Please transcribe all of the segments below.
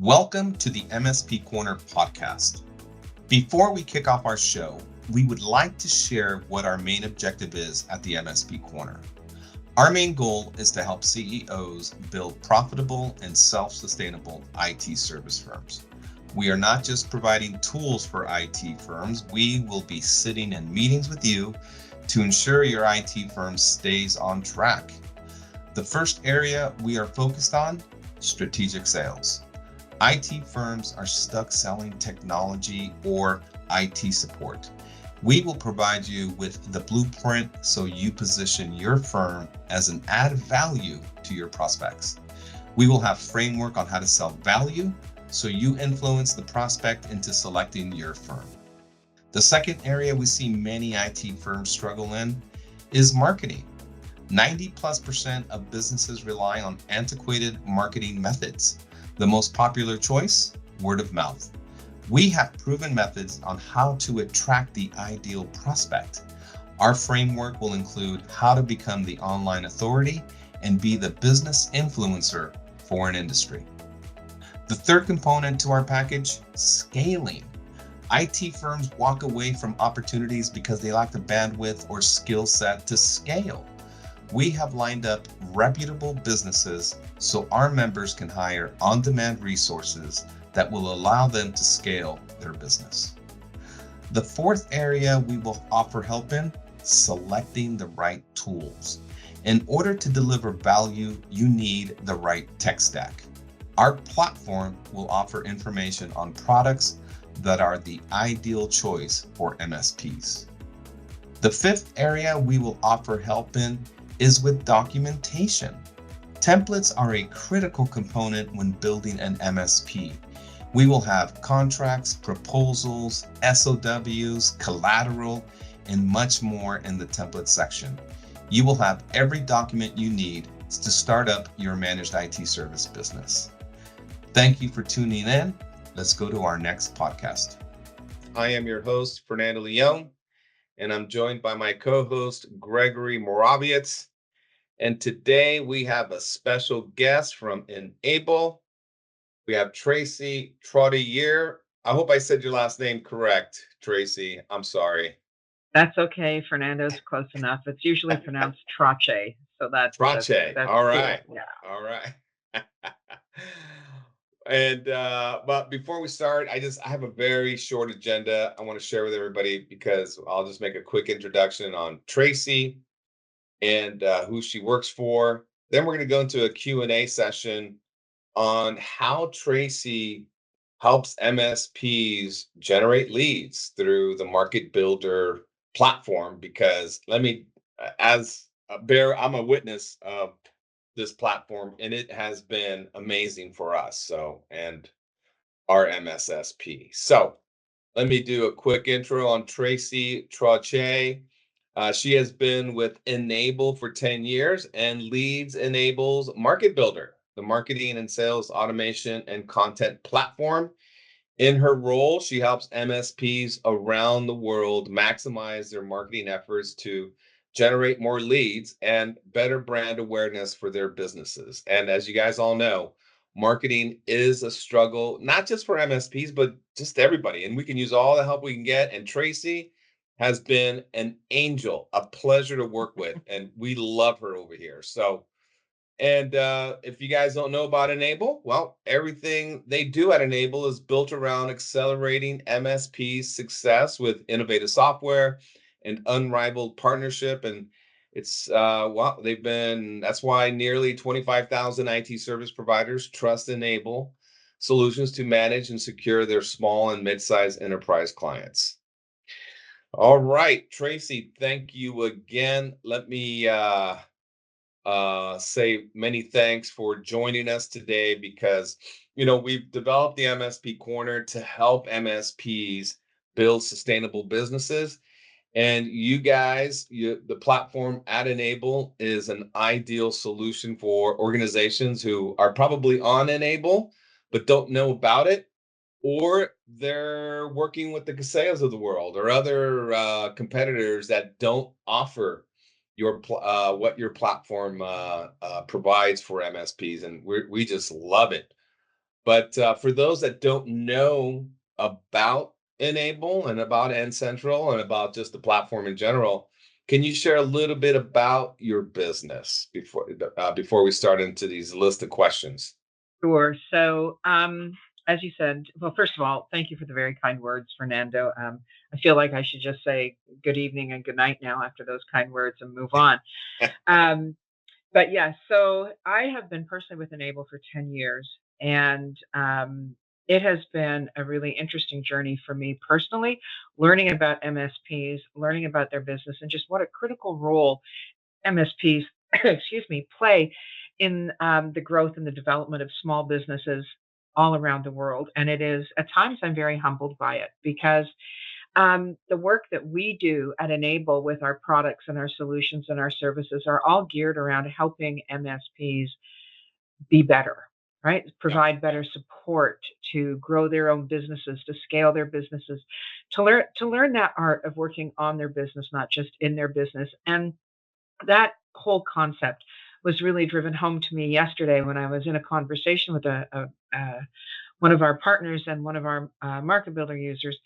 Welcome to the MSP Corner podcast. Before we kick off our show, we would like to share what our main objective is at the MSP Corner. Our main goal is to help CEOs build profitable and self-sustainable IT service firms. We are not just providing tools for IT firms, we will be sitting in meetings with you to ensure your IT firm stays on track. The first area we are focused on, strategic sales. IT firms are stuck selling technology or IT support. We will provide you with the blueprint so you position your firm as an added value to your prospects. We will have framework on how to sell value so you influence the prospect into selecting your firm. The second area we see many IT firms struggle in is marketing. 90+% of businesses rely on antiquated marketing methods. The most popular choice, word of mouth. We have proven methods on how to attract the ideal prospect. Our framework will include how to become the online authority and be the business influencer for an industry. The third component to our package, scaling. IT firms walk away from opportunities because they lack the bandwidth or skill set to scale. We have lined up reputable businesses so our members can hire on-demand resources that will allow them to scale their business. The fourth area we will offer help in, selecting the right tools. In order to deliver value, you need the right tech stack. Our platform will offer information on products that are the ideal choice for MSPs. The fifth area we will offer help in is with documentation. Templates are a critical component when building an MSP. We will have contracts, proposals, SOWs, collateral, and much more in the template section. You will have every document you need to start up your managed IT service business. Thank you for tuning in. Let's go to our next podcast. I am your host, Fernando Leon, and I'm joined by my co-host, Gregory Moravietz. And today we have a special guest from Enable. We have Tracy Trottier. I hope I said your last name correct, Tracy. I'm sorry. That's okay. Fernando's close enough. It's usually pronounced Trache, so Trache. that's All cool. right. Yeah. All right. And but before we start, I have a very short agenda I want to share with everybody because I'll just make a quick introduction on Tracy and who she works for. Then we're going to go into a Q&A session on how Tracy helps MSPs generate leads through the Market Builder platform. Because as a bear, I'm a witness of this platform, and it has been amazing for us. So, and our MSSP. So, let me do a quick intro on Tracy Trottier. She has been with Enable for 10 years and leads Enable's Market Builder, the marketing and sales automation and content platform. In her role, she helps MSPs around the world maximize their marketing efforts to generate more leads and better brand awareness for their businesses. And as you guys all know, marketing is a struggle, not just for MSPs, but just everybody. And we can use all the help we can get. And Tracy has been an angel, a pleasure to work with. And we love her over here. So, and if you guys don't know about Enable, well, everything they do at Enable is built around accelerating MSP's success with innovative software and unrivaled partnership. And well, that's why nearly 25,000 IT service providers trust Enable solutions to manage and secure their small and mid-sized enterprise clients. All right, Tracy, thank you again. Let me say many thanks for joining us today because, we've developed the MSP Corner to help MSPs build sustainable businesses. And you guys, the platform at Enable is an ideal solution for organizations who are probably on Enable, but don't know about it, or they're working with the Kaseas of the world or other competitors that don't offer what your platform provides for MSPs, and we just love it. But for those that don't know about Enable and about N Central and about just the platform in general, can you share a little bit about your business before we start into these list of questions? Sure. So, as you said, well, first of all, thank you for the very kind words, Fernando. I feel like I should just say good evening and good night now after those kind words and move on. Um, but yeah, so I have been personally with Enable for 10 years, and it has been a really interesting journey for me personally, learning about MSPs, learning about their business, and just what a critical role MSPs, excuse me, play in the growth and the development of small businesses all around the world. And it is, at times, I'm very humbled by it because the work that we do at Enable with our products and our solutions and our services are all geared around helping MSPs be better, right? Yeah, Provide better support to grow their own businesses, to scale their businesses, to learn that art of working on their business, not just in their business. And that whole concept was really driven home to me yesterday when I was in a conversation with one of our partners and one of our market builder users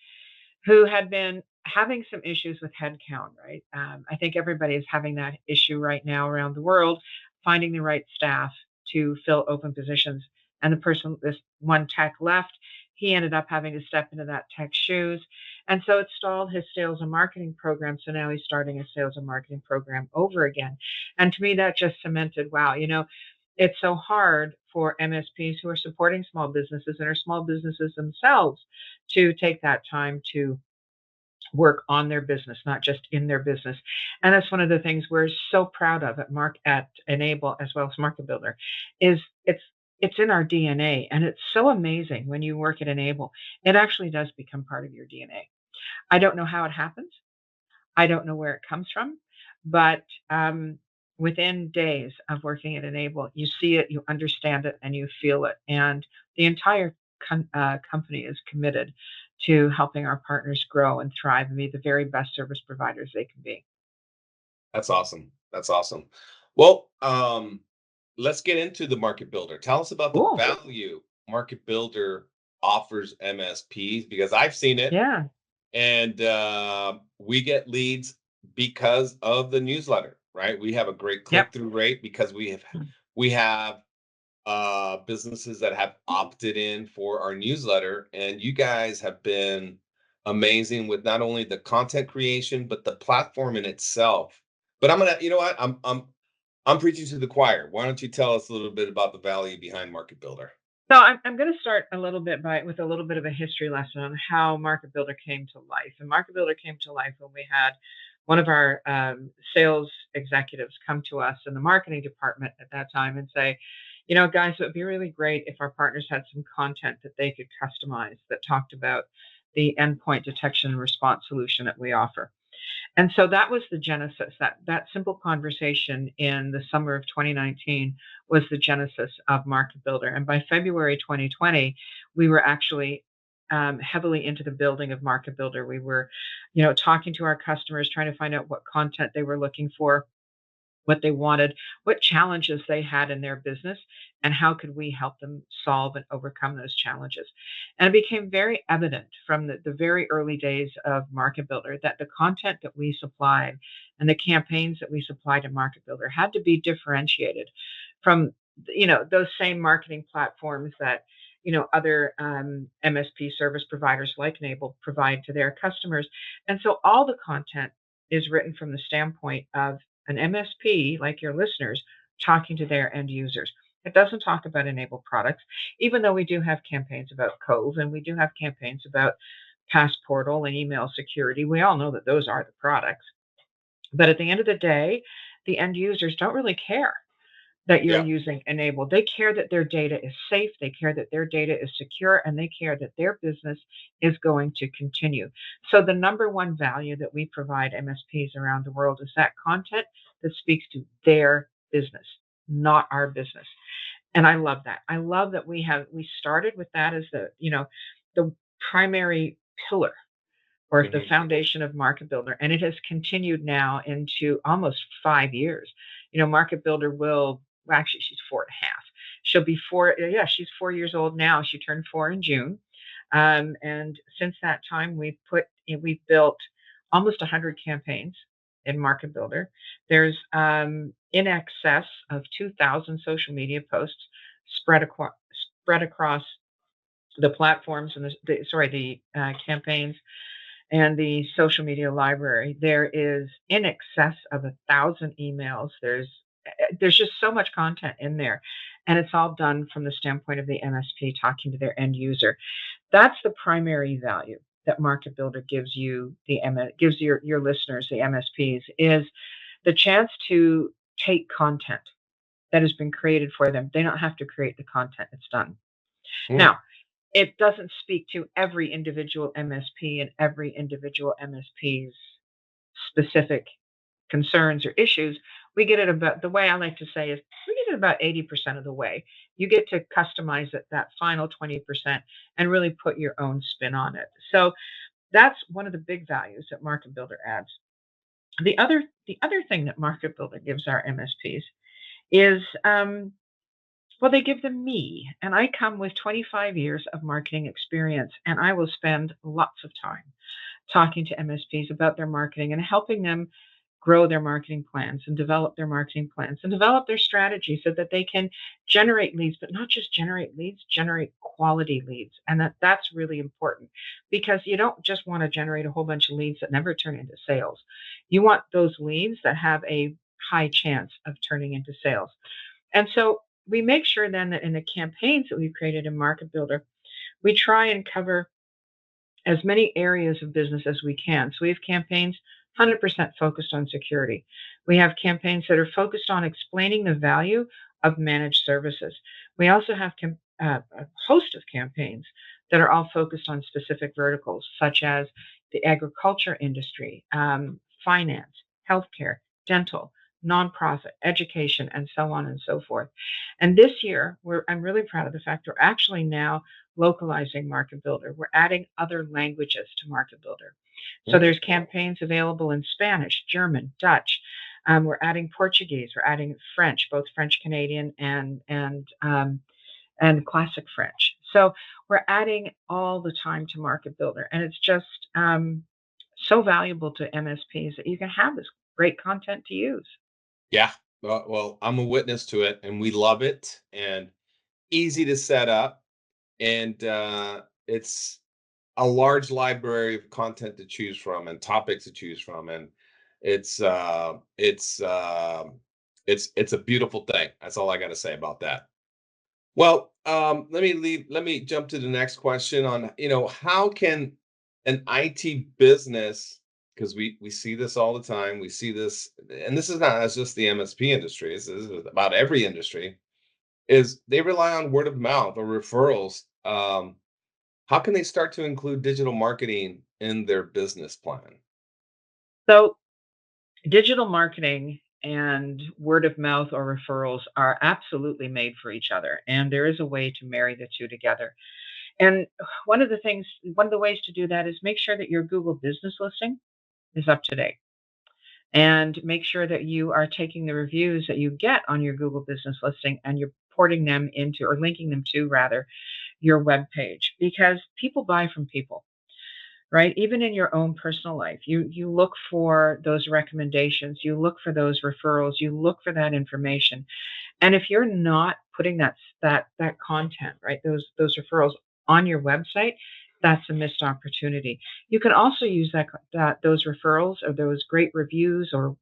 who had been having some issues with headcount, right? I think everybody is having that issue right now around the world, finding the right staff to fill open positions. And the person, this one tech left, he ended up having to step into that tech's shoes. And so it stalled his sales and marketing program. So now he's starting a sales and marketing program over again. And to me, that just cemented, wow, it's so hard for MSPs who are supporting small businesses and are small businesses themselves to take that time to work on their business, not just in their business. And that's one of the things we're so proud of at Enable as well as Market Builder, is it's in our DNA. And it's so amazing when you work at Enable. It actually does become part of your DNA. I don't know how it happens. I don't know where it comes from, but within days of working at Enable, you see it, you understand it, and you feel it. And the entire company is committed to helping our partners grow and thrive and be the very best service providers they can be. that's awesome. That's awesome. Well, let's get into the Market Builder. Tell us about the Cool. value Market Builder offers MSPs because I've seen it. Yeah. And we get leads because of the newsletter, right? We have a great Yep. click-through rate because we have businesses that have opted in for our newsletter, and you guys have been amazing with not only the content creation but the platform in itself. But I'm gonna, you know what? I'm preaching to the choir. Why don't you tell us a little bit about the value behind Market Builder? So I'm going to start a little bit with a little bit of a history lesson on how Market Builder came to life. And Market Builder came to life when we had one of our sales executives come to us in the marketing department at that time and say, guys, it would be really great if our partners had some content that they could customize that talked about the endpoint detection and response solution that we offer. And so that was the genesis. That simple conversation in the summer of 2019 was the genesis of Market Builder. And by February 2020, we were actually heavily into the building of Market Builder. We were, talking to our customers, trying to find out what content they were looking for, what they wanted, what challenges they had in their business, and how could we help them solve and overcome those challenges. And it became very evident from the very early days of Market Builder that the content that we supplied and the campaigns that we supplied to Market Builder had to be differentiated from those same marketing platforms that other MSP service providers like Enable provide to their customers. And so all the content is written from the standpoint of an MSP, like your listeners, talking to their end users. It doesn't talk about enabled products, even though we do have campaigns about Cove and we do have campaigns about Passportal and email security. We all know that those are the products. But at the end of the day, the end users don't really care that you're Yeah, using enabled. They care that their data is safe, they care that their data is secure, and they care that their business is going to continue. So the number one value that we provide MSPs around the world is that content that speaks to their business, not our business. And I love that. I love that we started with that as the primary pillar or the hmm, foundation of Market Builder, and it has continued now into almost 5 years. Market Builder will, well, actually, she's 4.5. She'll be four. Yeah, she's 4 years old now. She turned four in June. And since that time, we've built almost 100 campaigns in Market Builder. There's in excess of 2,000 social media posts spread across the platforms and the campaigns and the social media library. There is in excess of 1,000 emails. There's just so much content in there, and it's all done from the standpoint of the MSP talking to their end user. That's the primary value that Market Builder gives you. Gives your listeners, the MSPs, is the chance to take content that has been created for them. They don't have to create the content; it's done. Hmm. Now, it doesn't speak to every individual MSP and every individual MSP's specific concerns or issues. We get it about the way I like to say is we get it about 80% of the way. You get to customize it that final 20% and really put your own spin on it. So that's one of the big values that Market Builder adds. The other thing that Market Builder gives our MSPs is well, they give them me, and I come with 25 years of marketing experience, and I will spend lots of time talking to MSPs about their marketing and helping them grow their marketing plans and develop their marketing plans and develop their strategy so that they can generate leads, but not just generate leads, generate quality leads. And that's really important because you don't just want to generate a whole bunch of leads that never turn into sales. You want those leads that have a high chance of turning into sales. And so we make sure then that in the campaigns that we've created in Market Builder, we try and cover as many areas of business as we can. So we have campaigns 100% focused on security. We have campaigns that are focused on explaining the value of managed services. We also have a host of campaigns that are all focused on specific verticals, such as the agriculture industry, finance, healthcare, dental, nonprofit, education, and so on and so forth. And this year, I'm really proud of the fact we're actually now localizing Market Builder. We're adding other languages to Market Builder. So Hmm. there's campaigns available in Spanish, German, Dutch. We're adding Portuguese. We're adding French, both French Canadian and classic French. So we're adding all the time to Market Builder, and it's just so valuable to MSPs that you can have this great content to use. Yeah. Well, I'm a witness to it, and we love it, and easy to set up, and it's a large library of content to choose from and topics to choose from, and it's uh, it's uh, it's a beautiful thing. That's all I got to say about that. Well, let me jump to the next question on, how can an IT business, because we see this all the time, we see this, and this is not as just the MSP industry, this is about every industry, is they rely on word of mouth or referrals. How can they start to include digital marketing in their business plan? So digital marketing and word of mouth or referrals are absolutely made for each other, and there is a way to marry the two together. And one of the ways to do that is make sure that your Google business listing is up to date and make sure that you are taking the reviews that you get on your Google business listing and you're porting them into or linking them to rather your web page because people buy from people, right? Even in your own personal life, you look for those recommendations, you look for those referrals, you look for that information. And if you're not putting that content, right, those referrals on your website, that's a missed opportunity. You can also use that those referrals or those great reviews or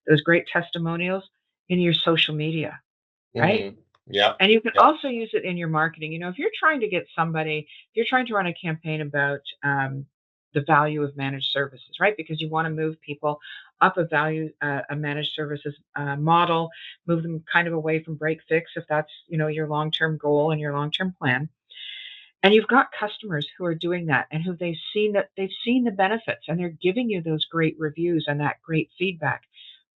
those great testimonials in your social media, right? Hmm. Yeah. And you can Yeah. also use it in your marketing. If you're trying to get somebody, if you're trying to run a campaign about the value of managed services, right? Because you want to move people up a managed services model, move them kind of away from break fix if that's your long term goal and your long term plan. And you've got customers who are doing that and who they've seen the benefits and they're giving you those great reviews and that great feedback.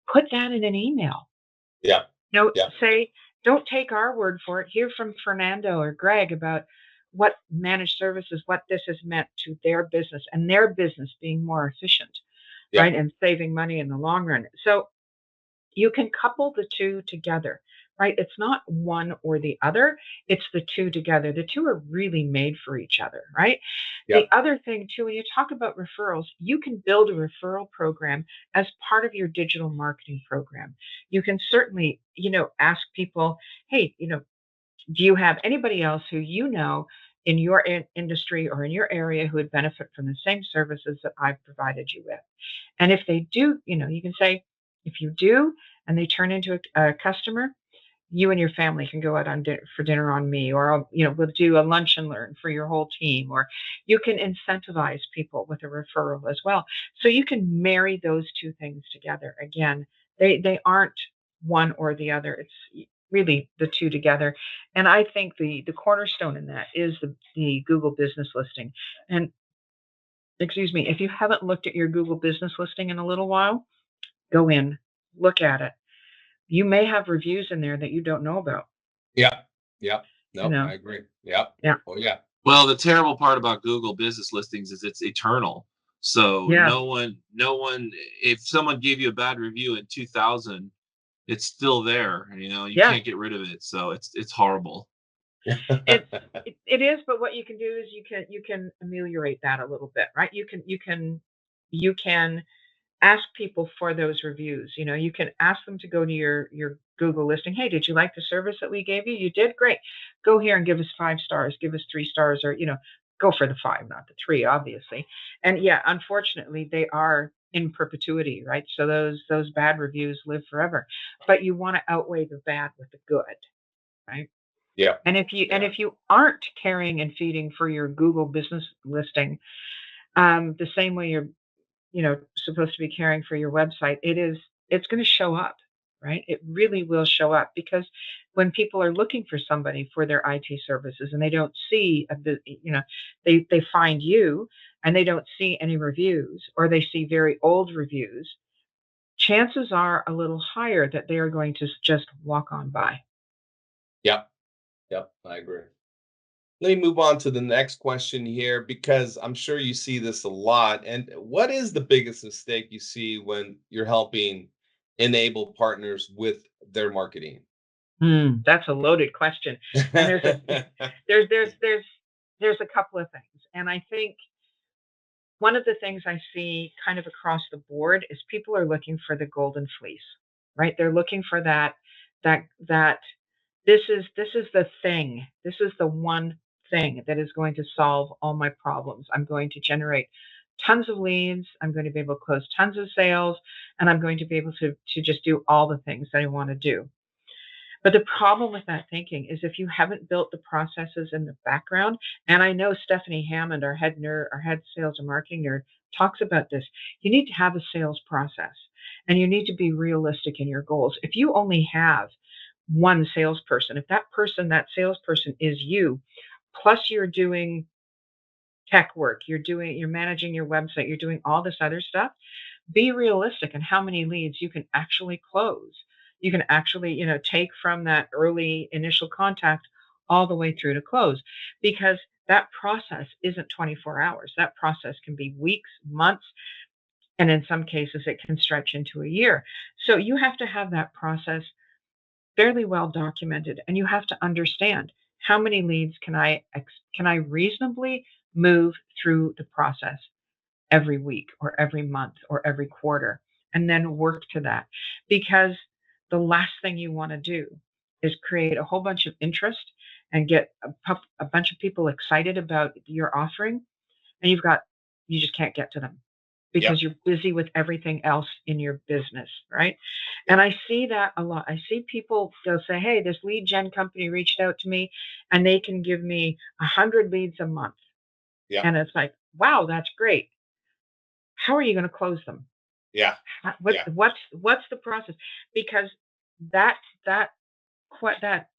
Put that in an email. Yeah. No, Yeah. say, don't take our word for it. Hear from Fernando or Greg about what managed services, what this has meant to their business and their business being more efficient, Yeah. right? And saving money in the long run. So you can couple the two together. right? It's not one or the other, it's the two together. The two are really made for each other, right? The Yep. other thing, too, when you talk about referrals, you can build a referral program as part of your digital marketing program. You can certainly, ask people, hey, do you have anybody else who in your industry or in your area who would benefit from the same services that I've provided you with? And if they do, you can say, if you do, and they turn into a customer, you and your family can go out for dinner on me, or we'll do a lunch and learn for your whole team, or you can incentivize people with a referral as well. So you can marry those two things together. Again, they aren't one or the other. It's really the two together. And I think the cornerstone in that is the Google business listing. And excuse me, if you haven't looked at your Google business listing in a little while, go in, look at it. You may have reviews in there that you don't know about, Yep. Yep. you Nope. know. I agree. Yep. Yeah. Oh yeah. Well, the terrible part about Google business listings is it's eternal. So Yes. no one, if someone gave you a bad review in 2000, it's still there. You Yes. can't get rid of it. So it's horrible. It's it is, but what you can do is you can ameliorate that a little bit, right? You can ask people for those reviews. You can ask them to go to your Google listing. Hey, did you like the service that we gave you? You did great. Go here and give us 5 stars, give us 3 stars, or go for the five, not the three, obviously. And yeah, unfortunately, they are in perpetuity, right? So those bad reviews live forever. But you want to outweigh the bad with the good, right? Yep. And if you and Yeah. if you aren't caring and feeding for your Google business listing, the same way you're supposed to be caring for your website, it's going to show up, right? It really will show up because when people are looking for somebody for their IT services and they don't see they find you and they don't see any reviews, or they see very old reviews, chances are a little higher that they are going to just walk on by. Yep. Yep. I agree. Let me move on to the next question here because I'm sure you see this a lot. And what is the biggest mistake you see when you're helping enable partners with their marketing? That's a loaded question, and there's there's there's there's a couple of things, and I think one of the things I see kind of across the board is people are looking for the golden fleece, right? They're looking for that this is the thing. This is the one thing that is going to solve all my problems. I'm going to generate tons of leads. I'm going to be able to close tons of sales, and I'm going to be able to just do all the things that I want to do. But the problem with that thinking is if you haven't built the processes in the background, and I know Stephanie Hammond, our head nerd, our head sales and marketing nerd, talks about this. You need to have a sales process and you need to be realistic in your goals. If you only have one salesperson, if that salesperson is you, plus you're doing tech work, you're managing your website, you're doing all this other stuff, be realistic in how many leads you can actually close. You can actually, take from that early initial contact all the way through to close, because that process isn't 24 hours. That process can be weeks, months, and in some cases it can stretch into a year. So you have to have that process fairly well documented, and you have to understand how many leads can I reasonably move through the process every week or every month or every quarter, and then work to that. Because the last thing you want to do is create a whole bunch of interest and get a bunch of people excited about your offering, and you just can't get to them because Yep. you're busy with everything else in your business, right? And Yep. I see that a lot. I see people, they'll say, hey, this lead gen company reached out to me and they can give me 100 leads a month. Yep. And it's like, wow, that's great. How are you going to close them? Yeah. What Yeah. what's the process? Because that that that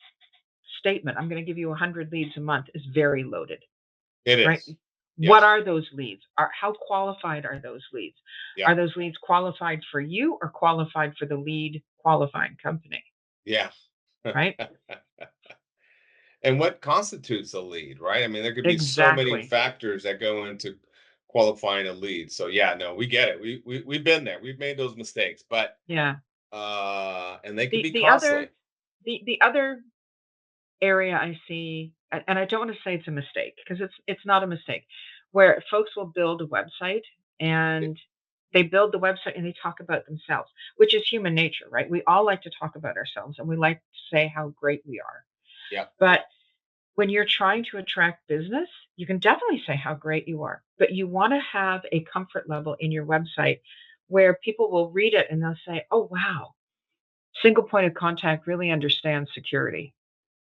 statement, I'm going to give you 100 leads a month, is very loaded, It right? is. What Yes. are those leads? How qualified are those leads? Are Yep. those leads qualified for you or qualified for the lead qualifying company, Yeah. right? And what constitutes a lead, right? I mean, there could be so many Exactly. factors that go into qualifying a lead. So yeah, no, we get it. We've been there. We've made those mistakes, but Yeah. and they could The be the other costly. the other area I see, and I don't want to say it's a mistake because it's not a mistake, where folks will build a website and they build the website and they talk about themselves, which is human nature, right? We all like to talk about ourselves and we like to say how great we are. Yeah. But when you're trying to attract business, you can definitely say how great you are, but you want to have a comfort level in your website where people will read it and they'll say, "Oh wow, single point of contact really understands security."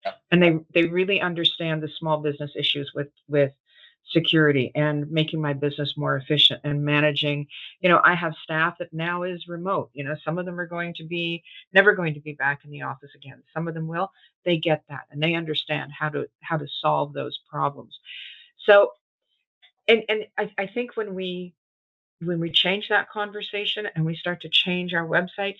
Yeah. And they really understand the small business issues with security and making my business more efficient and managing. I have staff that now is remote. Some of them are going to be never going to be back in the office again. Some of them will. They get that and they understand how to solve those problems. So and I think when we change that conversation and we start to change our websites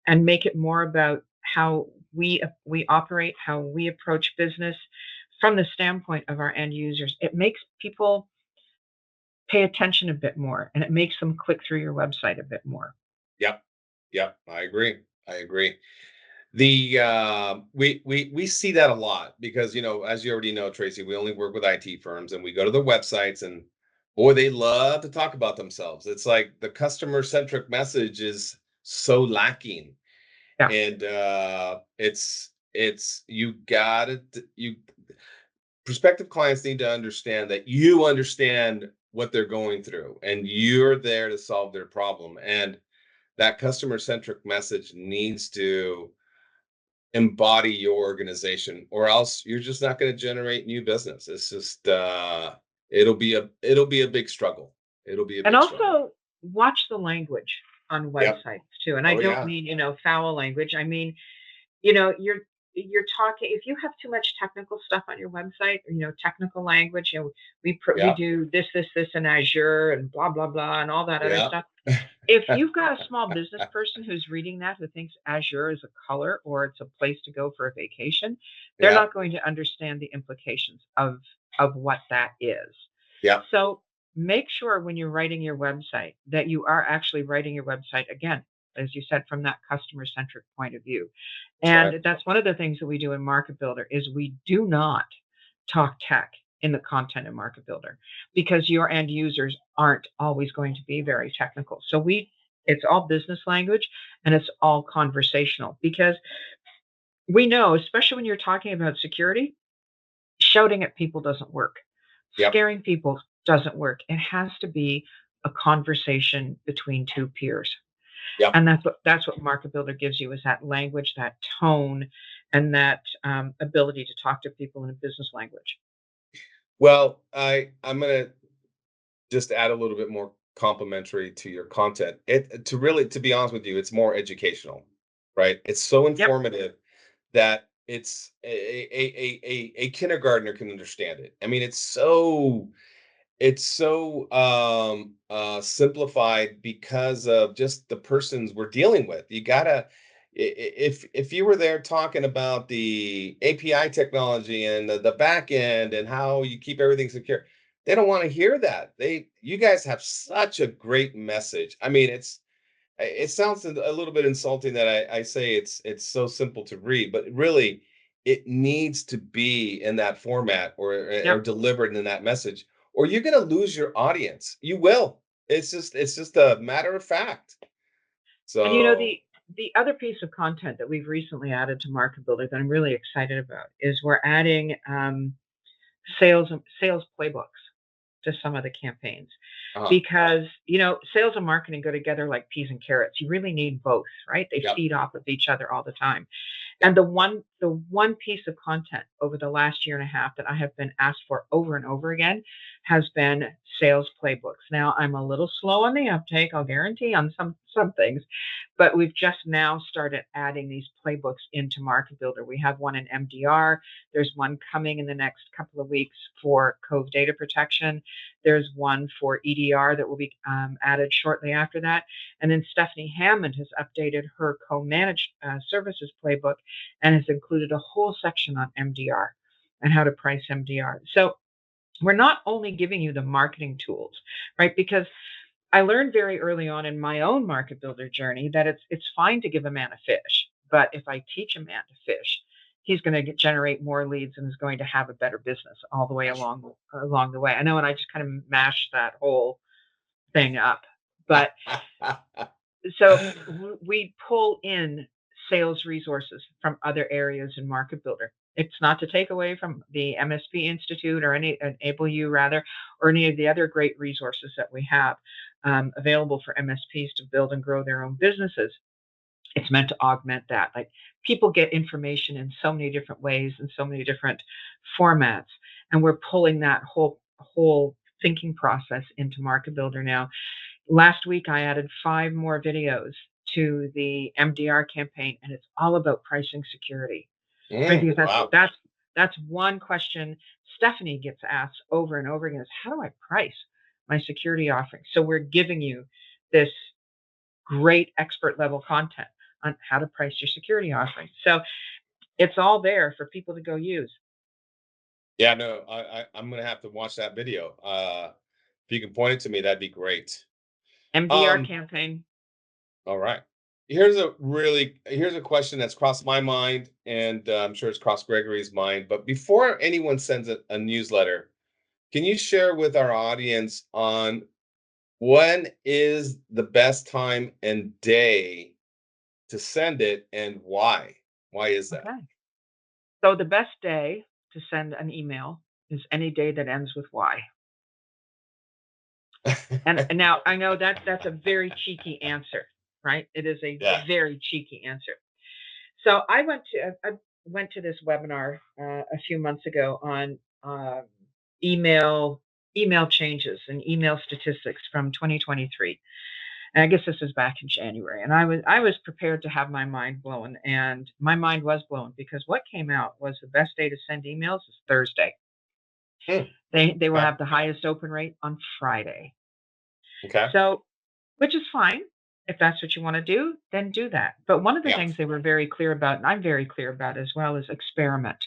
and make it more about how we operate, how we approach business from the standpoint of our end users. It makes people pay attention a bit more, and it makes them click through your website a bit more. Yep. Yep. I agree. I agree. We see that a lot because as you already know, Tracy, we only work with IT firms and we go to their websites and boy, they love to talk about themselves. It's like the customer centric message is so lacking. Yeah. And it's you gotta you prospective clients need to understand that you understand what they're going through and you're there to solve their problem. And that customer centric message needs to embody your organization or else you're just not going to generate new business. It's just it'll be a big struggle. It'll be a And big struggle. also watch the language on Yep. websites too. And I Oh don't yeah. mean, foul language. I mean, you're talking if you have too much technical stuff on your website or technical language, we Yeah. do this in Azure and blah blah blah and all that other Yeah. stuff. If you've got a small business person who's reading that who thinks Azure is a color or it's a place to go for a vacation, they're Yeah. not going to understand the implications of what that is. Yeah. So make sure when you're writing your website that you are actually writing your website again, as you said, from that customer centric point of view. That's right. And that's one of the things that we do in Market Builder is we do not talk tech in the content in Market Builder because your end users aren't always going to be very technical. So it's all business language and it's all conversational because we know, especially when you're talking about security, shouting at people doesn't work. Yep. Scaring people doesn't work. It has to be a conversation between two peers. Yep. And that's what Market Builder gives you is that language, that tone, and that ability to talk to people in a business language. Well, I'm gonna just add a little bit more complimentary to your content. It to be honest with you, it's more educational, right? It's so Yep. informative that it's a kindergartner can understand it. I mean, it's so simplified because of just the persons we're dealing with. You gotta if you were there talking about the API technology and the back end and how you keep everything secure, they don't want to hear that. You guys have such a great message. I mean, it sounds a little bit insulting that I say it's so simple to read, but really it needs to be in that format or Yep. delivered in that message, or you're going to lose your audience. You will. It's just a matter of fact. And So, the other piece of content that we've recently added to Market Builder that I'm really excited about is we're adding sales playbooks to some of the campaigns uh, because sales and marketing go together like peas and carrots. You really need both, right? They yep, feed off of each other all the time. And yep, the one piece of content over the last year and a half that I have been asked for over and over again has been sales playbooks. Now I'm a little slow on the uptake, I'll guarantee on some things, but we've just now started adding these playbooks into Market Builder. We have one in MDR. There's one coming in the next couple of weeks for Cove data protection. There's one for EDR that will be added shortly after that. And then Stephanie Hammond has updated her co-managed services playbook and has included a whole section on MDR and how to price MDR. So we're not only giving you the marketing tools, right? Because I learned very early on in my own Market Builder journey that it's fine to give a man a fish, but if I teach a man to fish, he's going to generate more leads and is going to have a better business all the way along the way. I know, and I just kind of mashed that whole thing up, but so we pull in sales resources from other areas in Market Builder. It's not to take away from the MSP Institute or any Enable You rather, or any of the other great resources that we have available for MSPs to build and grow their own businesses. It's meant to augment that. Like, people get information in so many different ways and so many different formats, and we're pulling that whole thinking process into Market Builder now. Last week, I added 5 more videos to the MDR campaign, and it's all about pricing security, right? Because Wow. that's one question Stephanie gets asked over and over again is, how do I price my security offering? So we're giving you this great expert level content on how to price your security offering. So it's all there for people to go use. Yeah, no, I'm gonna have to watch that video. If you can point it to me, that'd be great. MDR Um, campaign. all right. Here's a question that's crossed my mind, and I'm sure it's crossed Gregory's mind. But before anyone sends a newsletter, can you share with our audience on when is the best time and day to send it and why? Why is that? Okay. So the best day to send an email is any day that ends with Y. And now I know that that's a very cheeky answer, right? It is a Yeah. very cheeky answer. So I went to this webinar a few months ago on email email changes and email statistics from 2023. And I guess this was back in January, and I was prepared to have my mind blown, and my mind was blown because what came out was the best day to send emails is Thursday. Hmm, They will okay. have the highest open rate on Friday. Okay. So, which is fine. If that's what you want to do, then do that. But one of the Yeah. things they were very clear about, and I'm very clear about as well, is experiment.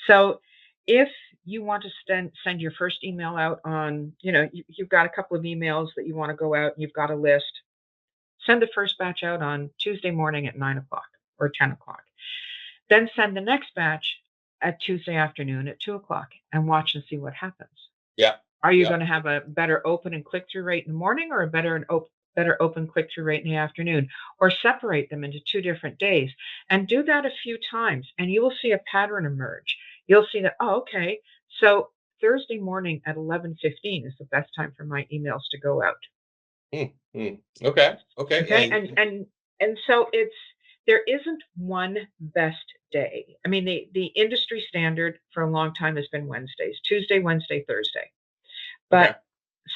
So if you want to send your first email out on, you've got a couple of emails that you want to go out and you've got a list, send the first batch out on Tuesday morning at 9 o'clock or 10 o'clock. Then send the next batch at Tuesday afternoon at 2 o'clock and watch and see what happens. Yeah. Are you Yeah. going to have a better open and click through rate in the morning, or a better open click through rate in the afternoon, or separate them into 2 different days and do that a few times, and you will see a pattern emerge. You'll see that, oh, okay, so Thursday morning at 11:15 is the best time for my emails to go out. Mm, mm. Okay. Okay. Okay, Yeah. and so there isn't one best day. I mean, the industry standard for a long time has been Wednesdays, Tuesday, Wednesday, Thursday. Okay. But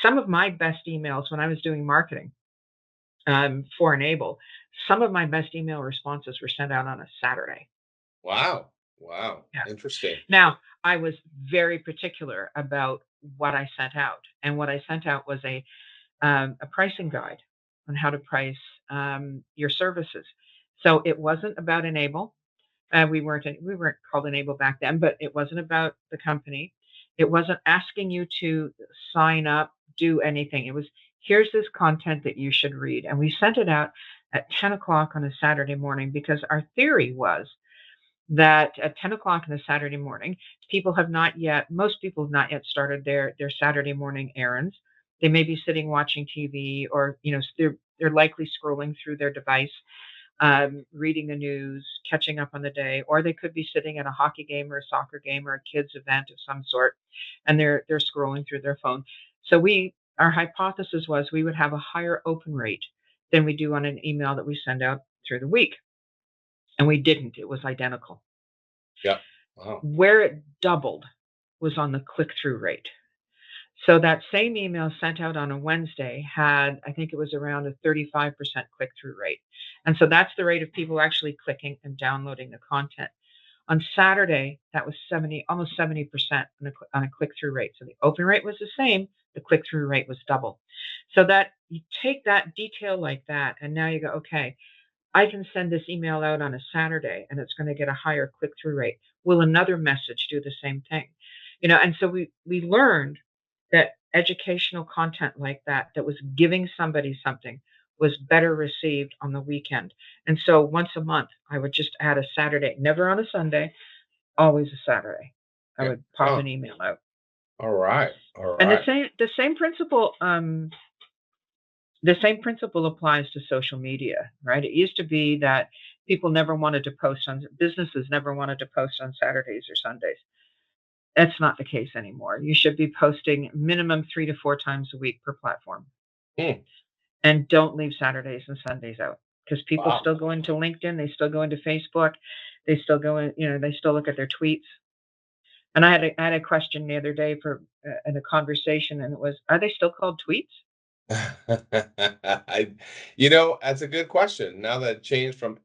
some of my best emails when I was doing marketing for Enable, some of my best email responses were sent out on a Saturday. Wow. Wow. Yeah. Interesting. Now, I was very particular about what I sent out, and what I sent out was a pricing guide on how to price your services. So it wasn't about Enable. We weren't called Enable back then, but it wasn't about the company. It wasn't asking you to sign up, do anything. It was, here's this content that you should read, and we sent it out at 10 o'clock on a Saturday morning because our theory was that at 10 o'clock on a Saturday morning, most people have not yet started their Saturday morning errands. They may be sitting watching TV, or they're likely scrolling through their device, reading the news, catching up on the day, or they could be sitting at a hockey game or a soccer game or a kids event of some sort, and they're scrolling through their phone. So our hypothesis was we would have a higher open rate than we do on an email that we send out through the week, and we didn't. It was identical. Yeah. Wow. Where it doubled was on the click-through rate. So that same email sent out on a Wednesday had, I think it was around a 35% click-through rate. And so that's the rate of people actually clicking and downloading the content. On Saturday, that was almost 70% on a click-through rate. So the open rate was the same, the click-through rate was double. So that you take that detail like that, and now you go, okay, I can send this email out on a Saturday and it's going to get a higher click-through rate. Will another message do the same thing? And so we learned that educational content like that was giving somebody something, was better received on the weekend. And so once a month, I would just add a Saturday, never on a Sunday, always a Saturday. I Okay. would pop Oh, an email out. all right. All And right. the same principle applies to social media, right? It used to be that people never wanted to post on businesses never wanted to post on Saturdays or Sundays. That's not the case anymore. You should be posting minimum 3 to 4 times a week per platform. Hmm. And don't leave Saturdays and Sundays out because people Wow. still go into LinkedIn, they still go into Facebook, they still go in, they still look at their tweets. And I had a question the other day for in a conversation, and it was, are they still called tweets? I, that's a good question. Now that it changed from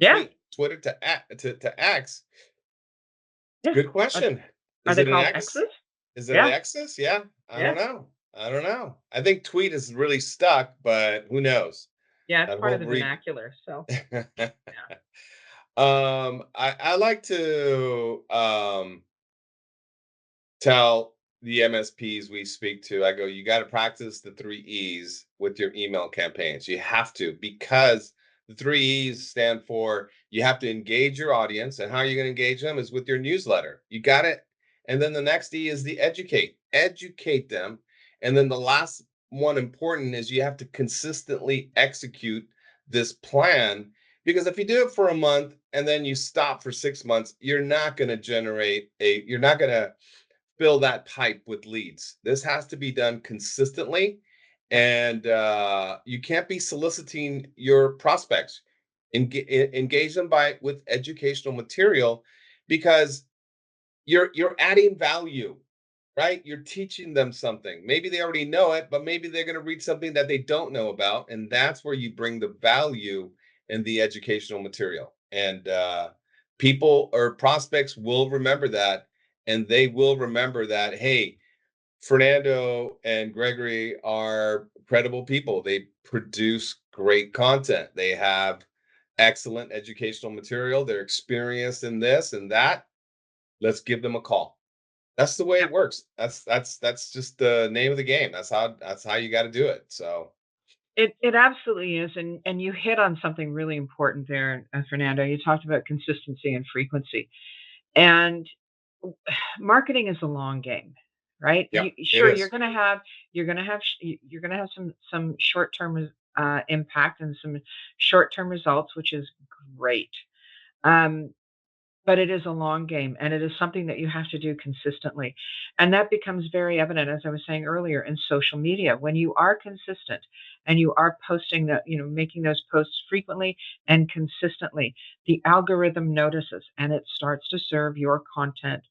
Yeah, Twitter to X, yeah. good Are, question. are Is they it an called X? X's? Is it an Yeah, X's? Yeah, I don't yeah, know. I don't know. I think tweet is really stuck, but who knows? yeah. It's That part of whole the re. vernacular. So yeah, I like to tell the MSPs we speak to, I go, you got to practice the 3 E's with your email campaigns. You have to, because the 3 E's stand for you have to engage your audience. And how are you going to engage them is with your newsletter. You got it. And then the next E is the educate them. And then the last one important is you have to consistently execute this plan. Because if you do it for a month and then you stop for 6 months, you're not going to fill that pipe with leads. This has to be done consistently, yeah. and you can't be soliciting your prospects. Engage them by with educational material, because you're adding value, right? You're teaching them something. Maybe they already know it, but maybe they're going to read something that they don't know about, and that's where you bring the value in the educational material. And people or prospects will remember that, and they will remember that, hey, Fernando and Gregory are credible people. They produce great content. They have excellent educational material. They're experienced in this and that. Let's give them a call. That's the way Yeah. it works. That's just the name of the game. That's how you got to do it. So, It absolutely is, and you hit on something really important there, Fernando. You talked about consistency and frequency, and marketing is a long game, right? yep, it Sure, is. you're gonna have some short term impact and some short term results, which is great. Um, but it is a long game, and it is something that you have to do consistently. And that becomes very evident, as I was saying earlier, in social media. When you are consistent and you are posting that, making those posts frequently and consistently, the algorithm notices and it starts to serve your content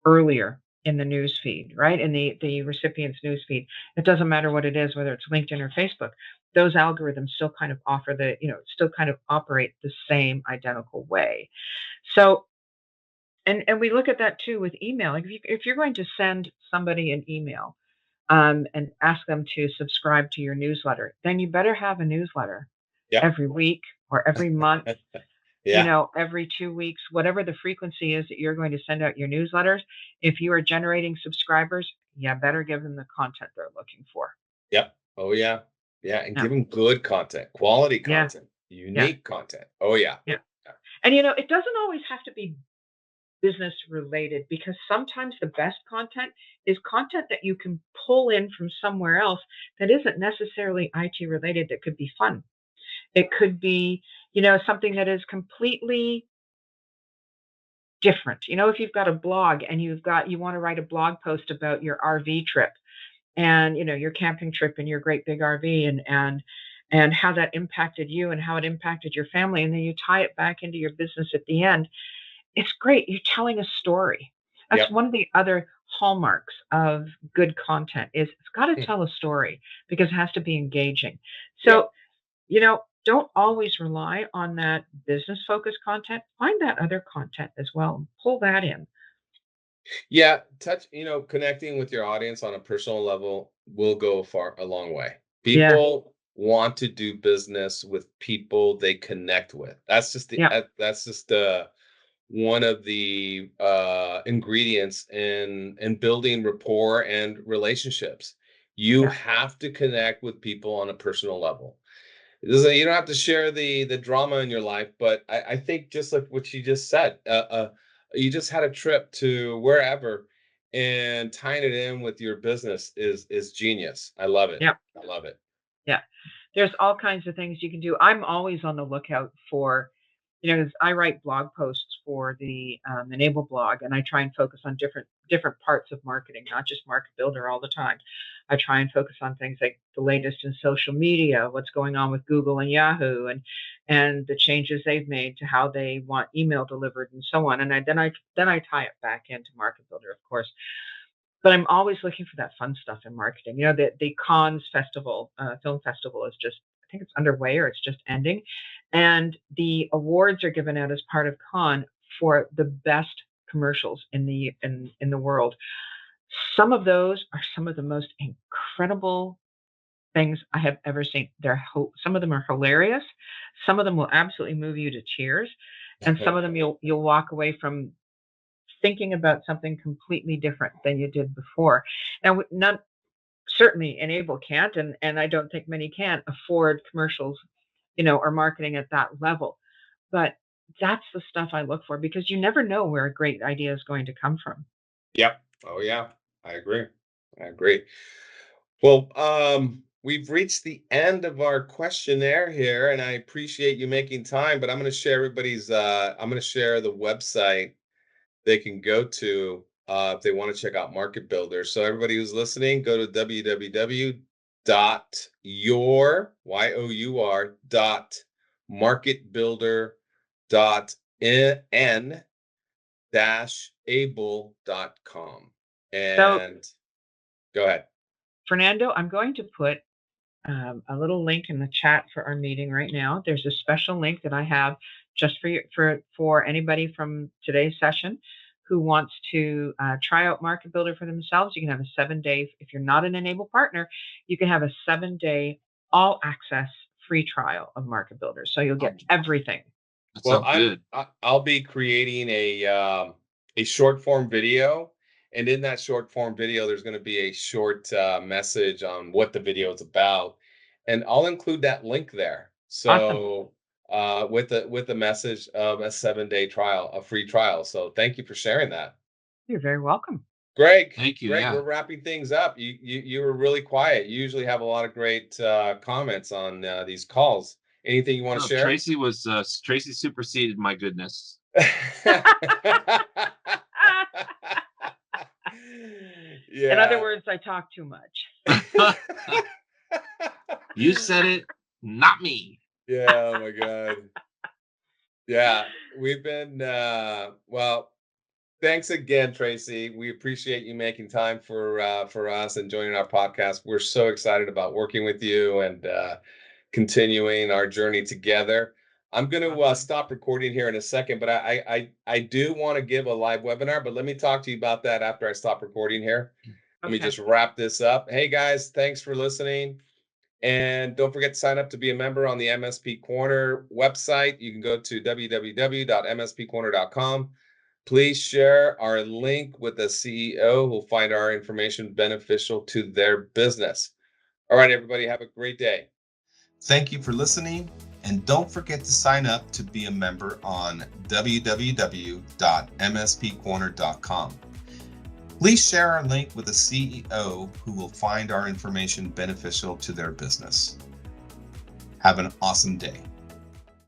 earlier in the news feed, right? In the recipient's news feed. It doesn't matter what it is, whether it's LinkedIn or Facebook. Those algorithms still kind of still kind of operate the same identical way. So, and we look at that too with email. Like if you're going to send somebody an email and ask them to subscribe to your newsletter, then you better have a newsletter Yep. every week or every month, Yeah. every 2 weeks, whatever the frequency is that you're going to send out your newsletters. If you are generating subscribers, you better give them the content they're looking for. Yep. Oh yeah. Yeah. And Yeah, give them good content, quality yeah, content, yeah, unique content. Oh yeah. yeah. Yeah. And it doesn't always have to be business related, because sometimes the best content is content that you can pull in from somewhere else that isn't necessarily IT related, that could be fun. It could be, something that is completely different. If you've got a blog and you want to write a blog post about your RV trip and, your camping trip and your great big RV, and how that impacted you and how it impacted your family, and then you tie it back into your business at the end. It's great. You're telling a story. That's Yep. one of the other hallmarks of good content, is it's got to Hmm. tell a story because it has to be engaging. Yep. So, don't always rly on that business focused content. Find that other content as well and pull that in. Yeah, connecting with your audience on a personal level will go a long way. Yeah. People want to do business with people they connect with. Yeah. That's just one of the ingredients in building rapport and relationships. You Yeah. have to connect with people on a personal level. You don't have to share the drama in your life, but I think just like what you just said, you just had a trip to wherever, and tying it in with your business is genius. I love it. Yeah. I love it. Yeah. There's all kinds of things you can do. I'm always on the lookout for, 'cause I write blog posts for the Enable blog, and I try and focus on different parts of marketing, not just Market Builder all the time. I try and focus on things like the latest in social media, what's going on with Google and Yahoo, and the changes they've made to how they want email delivered and so on. And then I tie it back into Market Builder, of course. But I'm always looking for that fun stuff in marketing. The Cannes festival, film festival is just, I think it's underway or it's just ending. And the awards are given out as part of Cannes for the best commercials in the world. Some of those are some of the most incredible things I have ever seen. Some of them are hilarious. Some of them will absolutely move you to tears, and some of them you'll walk away from thinking about something completely different than you did before. Now, none certainly Enable can't, and I don't think many can afford commercials, or marketing at that level. But that's the stuff I look for because you never know where a great idea is going to come from. Yep. Oh yeah, I agree. I agree. Well, we've reached the end of our questionnaire here, and I appreciate you making time. But I'm going to share everybody's. I'm going to share the website they can go to if they want to check out Market Builder. So everybody who's listening, go to www.marketbuilder.n able.com. So, And go ahead. Fernando, I'm going to put a little link in the chat for our meeting right now. There's a special link that I have just for you, for anybody from today's session who wants to try out Market Builder for themselves. You can have a 7-day. If you're not an Enable partner, you can have a 7-day all access free trial of Market Builder. So you'll get everything. That Well, sounds good. I'll be creating a short form video, and in that short form video, there's going to be a short message on what the video is about, and I'll include that link there. Awesome. So with the message of a 7-day trial, a free trial. So thank you for sharing that. You're very welcome. Greg, Thank you. Greg, Yeah. we're wrapping things up. You were really quiet. You usually have a lot of great comments on these calls. Anything you want to No, share? Tracy superseded my goodness. Yeah. In other words, I talk too much. You said it, not me. Yeah, oh my God. Yeah, we've been well, thanks again, Tracy. We appreciate you making time for us and joining our podcast. We're so excited about working with you and continuing our journey together. I'm going to stop recording here in a second, but I do want to give a live webinar, but let me talk to you about that after I stop recording here. Let me just wrap this up. Hey guys, thanks for listening. And don't forget to sign up to be a member on the MSP Corner website. You can go to www.mspcorner.com. Please share our link with the CEO who will find our information beneficial to their business. All right, everybody, have a great day. Thank you for listening, and don't forget to sign up to be a member on www.mspcorner.com. Please share our link with the CEO who will find our information beneficial to their business. Have an awesome day.